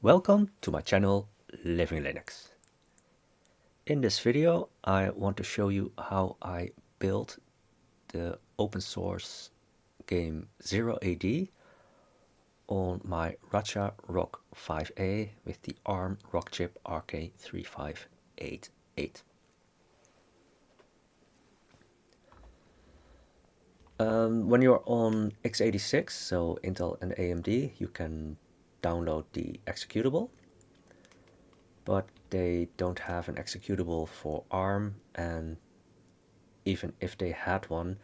Welcome to my channel Living Linux. In this video I want to show you how I built the open source game zero-ey-dee on my Radxa Rock 5A with the ARM Rockchip RK3588. When you're on x86, so Intel and AMD, you can download the executable, but they don't have an executable for ARM, and even if they had one,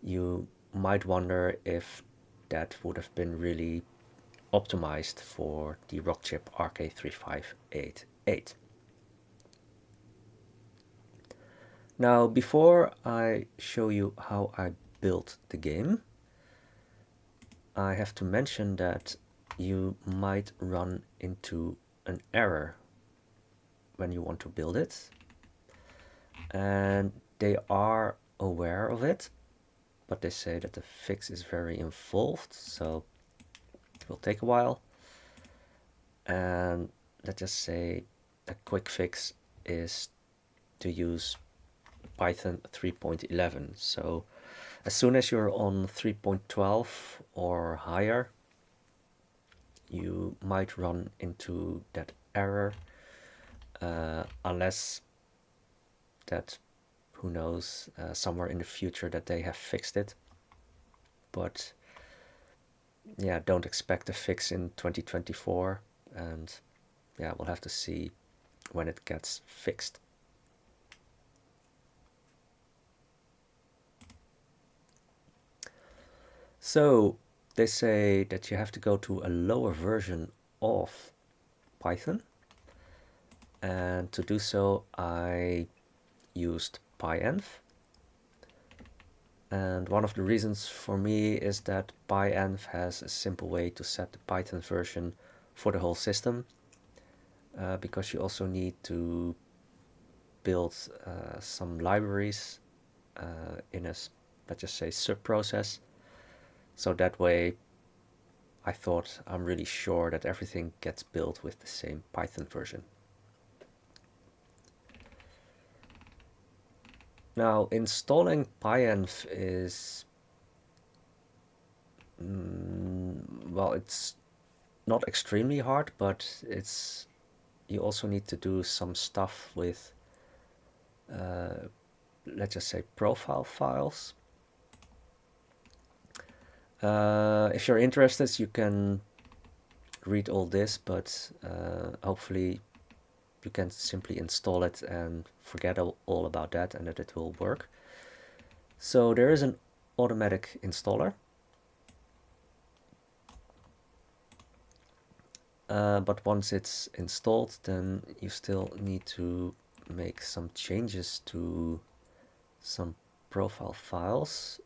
you might wonder if that would have been really optimized for the Rockchip RK3588. Now, before I show you how I built the game, I have to mention that you might run into an error when you want to build it, and they are aware of it, but they say that the fix is very involved, so it will take a while. And let's just say a quick fix is to use Python 3.11. So as soon as you're on 3.12 or higher, you might run into that error, unless that, who knows, somewhere in the future that they have fixed it. But yeah, don't expect a fix in 2024, and yeah, we'll have to see when it gets fixed. So they say that you have to go to a lower version of Python, and to do so I used pyenv. And one of the reasons for me is that pyenv has a simple way to set the Python version for the whole system, because you also need to build some libraries in a, let's just say, sub-process. So that way I thought I'm really sure that everything gets built with the same Python version. Now, installing pyenv is, well, it's not extremely hard, but you also need to do some stuff with, let's just say, profile files. If you're interested, you can read all this, but hopefully you can simply install it and forget all about that, and that it will work. So there is an automatic installer, but once it's installed, then you still need to make some changes to some profile files.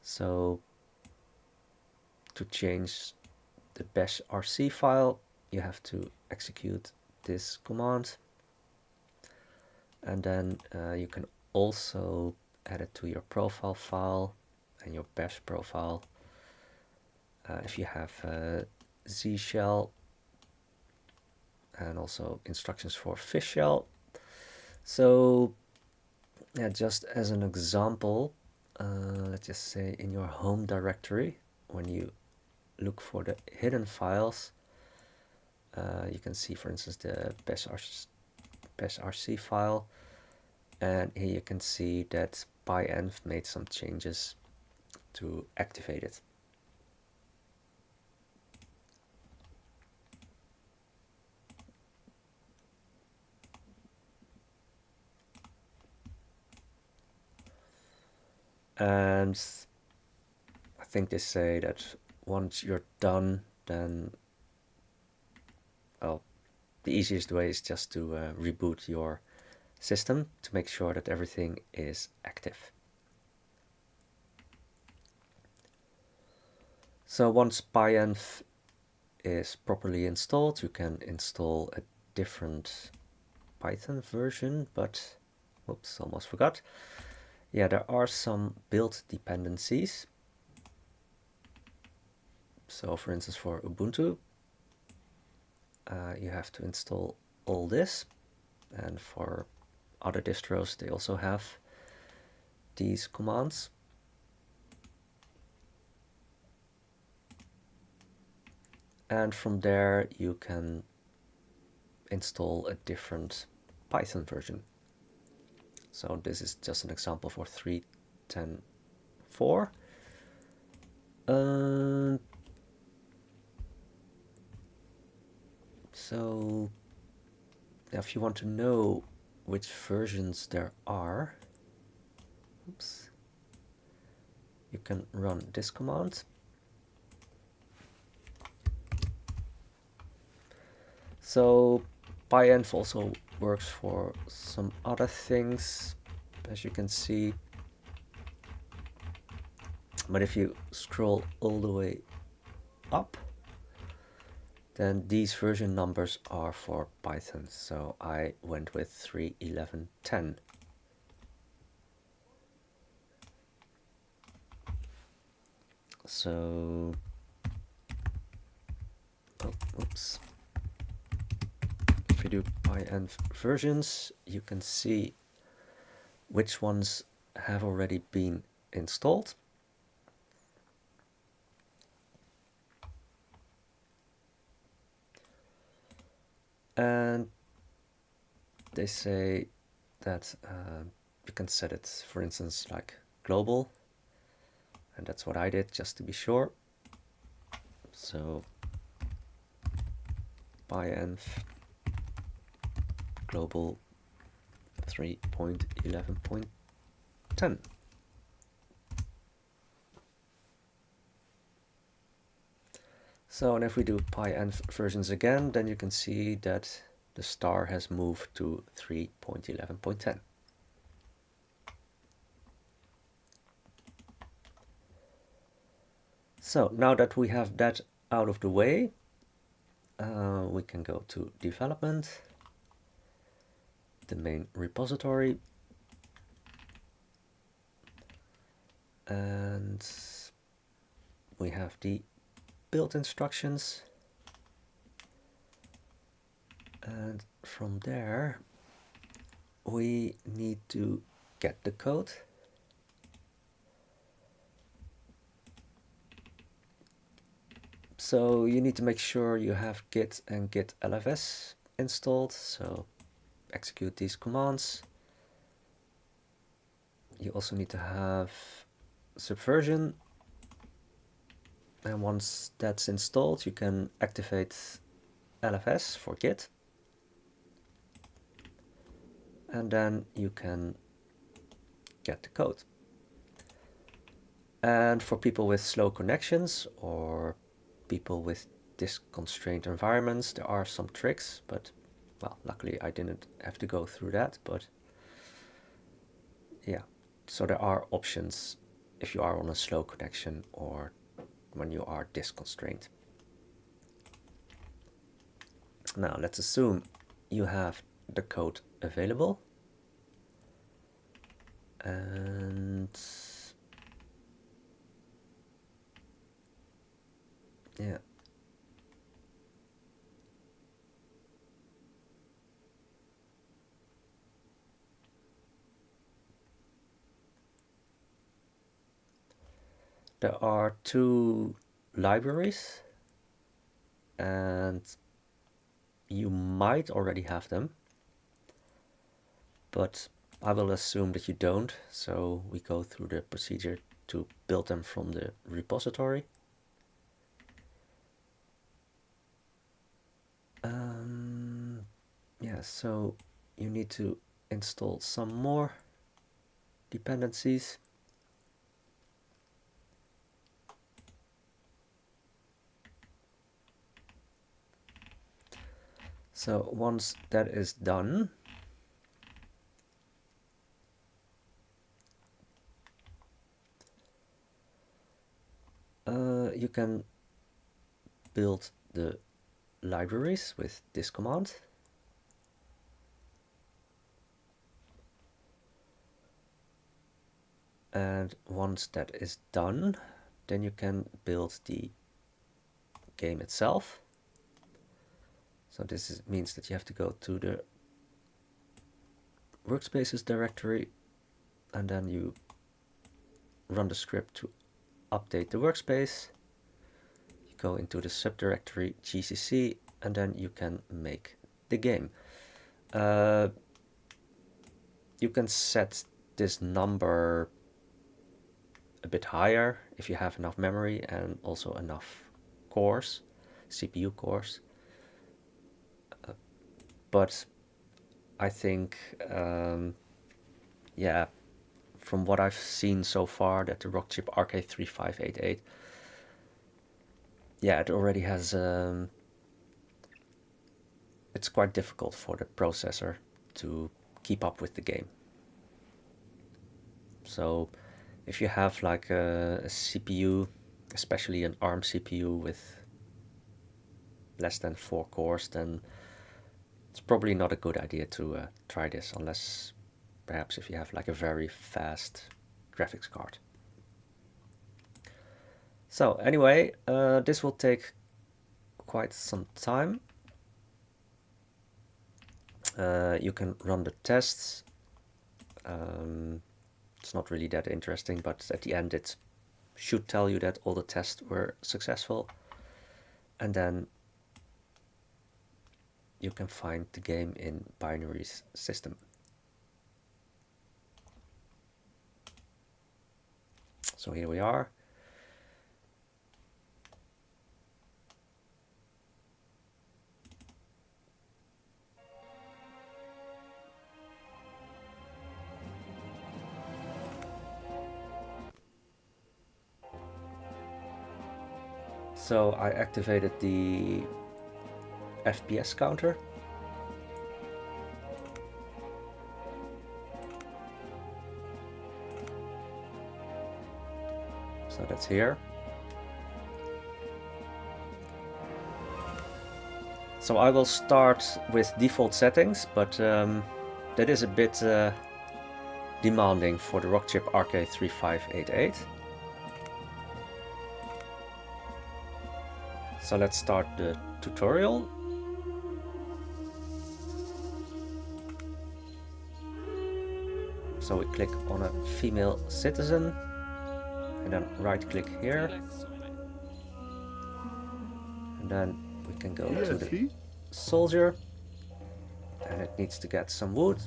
So to change the bash rc file, you have to execute this command, and then you can also add it to your profile file and your bash profile. If you have Z shell, and also instructions for fish shell. So yeah, just as an example, let's just say in your home directory, when you look for the hidden files, you can see, for instance, the bash rc file, and here you can see that pyenv made some changes to activate it. And I think they say that once you're done, then, well, the easiest way is just to reboot your system to make sure that everything is active. So once pyenv is properly installed, you can install a different Python version, but whoops, almost forgot. Yeah, there are some build dependencies, So for instance, for Ubuntu, you have to install all this, and for other distros they also have these commands. And from there you can install a different Python version. So this is just an example for 3.10.4. So if you want to know which versions there are, oops, you can run this command. So pyenv also works for some other things, as you can see. But if you scroll all the way up, then these version numbers are for Python. So I went with 3.11.10. So, oops. If you do pyenv versions, you can see which ones have already been installed. And they say that you can set it, for instance, like global. And that's what I did, just to be sure. So pyenv global 3.11.10. So, and if we do pyenv versions again, then you can see that the star has moved to 3.11.10. So now that we have that out of the way, we can go to development, the main repository, and we have the build instructions, and from there we need to get the code. So you need to make sure you have git and git-lfs installed, so execute these commands. You also need to have subversion, and once that's installed you can activate lfs for git, and then you can get the code. And for people with slow connections or people with disk constrained environments, there are some tricks, but well, luckily I didn't have to go through that. But yeah, so there are options if you are on a slow connection or when you are disk constrained. Now let's assume you have the code available, and yeah, there are two libraries, and you might already have them, but I will assume that you don't, so we go through the procedure to build them from the repository. Yeah, so you need to install some more dependencies. So once that is done, you can build the libraries with this command. And once that is done, then you can build the game itself. So this means that you have to go to the workspaces directory, and then you run the script to update the workspace. You go into the subdirectory gcc, and then you can make the game. You can set this number a bit higher if you have enough memory and also enough cores, CPU cores. But I think, yeah, from what I've seen so far, that the Rockchip RK3588, yeah, it already has, it's quite difficult for the processor to keep up with the game. So if you have like a CPU, especially an ARM CPU with less than 4 cores, then it's probably not a good idea to try this, unless perhaps if you have like a very fast graphics card. So anyway, this will take quite some time. You can run the tests. It's not really that interesting, but at the end it should tell you that all the tests were successful. And then you can find the game in binaries system. So here we are. So I activated the FPS counter. So that's here. So I will start with default settings, but that is a bit demanding for the Rockchip RK3588. So let's start the tutorial. So we click on a female citizen, and then right click here, and then we can go to the soldier, and it needs to get some wood.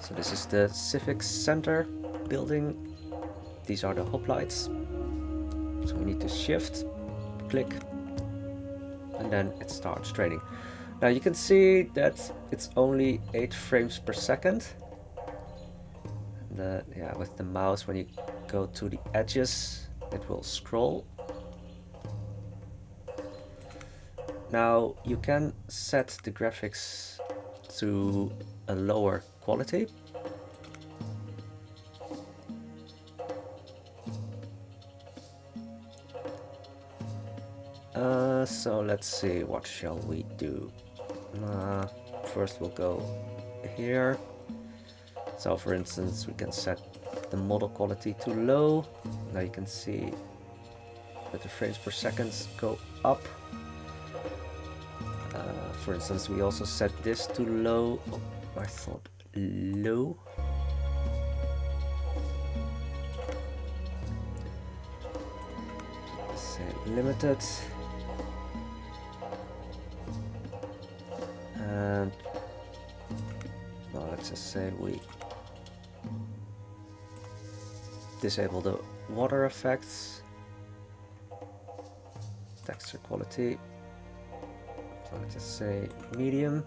So this is the civic center building. These are the hoplites. So we need to shift, click, and then it starts training. Now you can see that it's only 8 frames per second. And, yeah, with the mouse, when you go to the edges, it will scroll. Now you can set the graphics to a lower quality. So let's see, what shall we do? First we'll go here. So for instance, we can set the model quality to low. Now you can see that the frames per second go up. For instance, we also set this to low. Oh, I thought low. Let's say limited. And well, let's just say we disable the water effects, texture quality. So let's just say medium.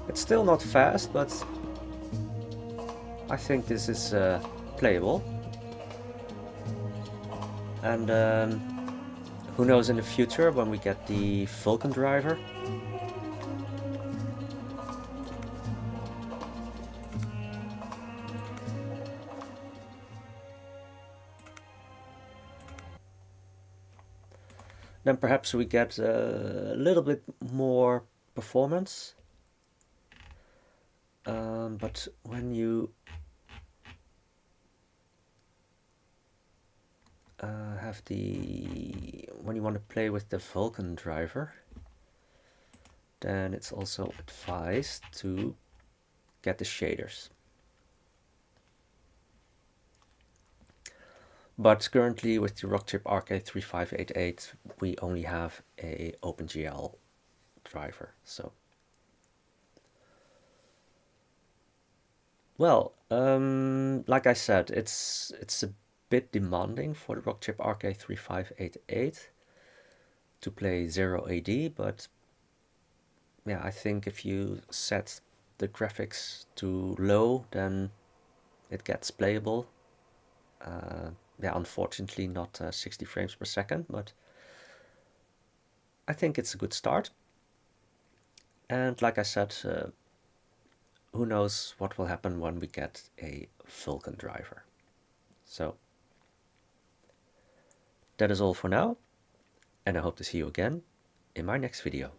It's still not fast, but I think this is playable. And who knows in the future when we get the Vulkan driver. then perhaps we get a little bit more performance. But when you when you want to play with the Vulkan driver, then it's also advised to get the shaders. But currently with the Rockchip RK3588, we only have a OpenGL driver. So, well, like I said, it's a bit demanding for the Rockchip RK3588 to play zero-ey-dee, but yeah, I think if you set the graphics to low, then it gets playable. Yeah, unfortunately not 60 frames per second, but I think it's a good start. And like I said, who knows what will happen when we get a Vulkan driver. So that is all for now, and I hope to see you again in my next video.